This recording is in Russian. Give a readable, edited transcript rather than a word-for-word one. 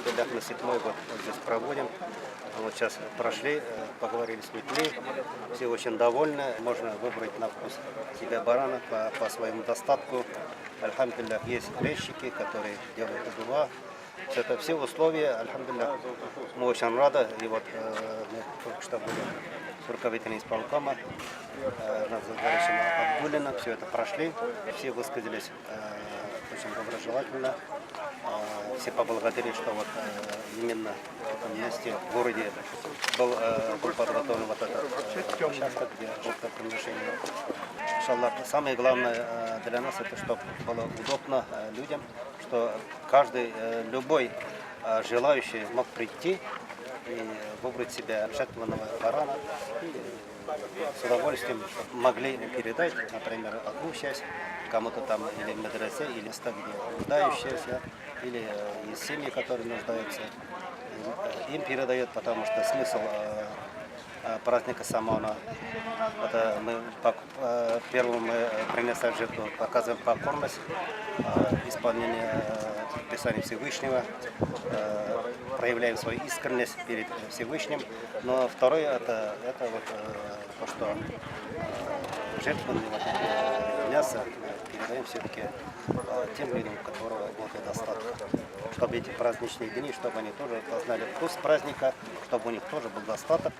альхамдулиллах, на 7-й год здесь проводим. Вот сейчас прошли, поговорили с людьми, все очень довольны. Можно выбрать на вкус себе барана по своему достатку. Альхамдулиллах, есть резчики, которые делают удува. Все условия, альхамдулиллах, мы очень рады. И вот мы только что были с руководителем исполкома, Назарбаевичем Абдуллина, все это прошли. Все высказались очень доброжелательно. Все поблагодарили, что вот именно в этом месте, в городе, был подготовлен вот этот участок, где жертвоприношение. Иншаллах, самое главное для нас это, чтобы было удобно людям, что каждый, любой желающий мог прийти и выбрать себе жертвованного барана и с удовольствием могли передать, например, одну часть кому-то там или в медресе, или места, где нуждающиеся, или из семьи, которые нуждаются, им передает, потому что смысл праздника Самона, это мы первым мы принесли в жертву, показываем покорность, исполнение Писания Всевышнего, проявляем свою искренность перед Всевышним. Но второе это вот то, что жертвенное мясо передаем все-таки тем людям, у которого нет достатка. Чтобы эти праздничные дни, чтобы они тоже познали вкус праздника, чтобы у них тоже был достаток.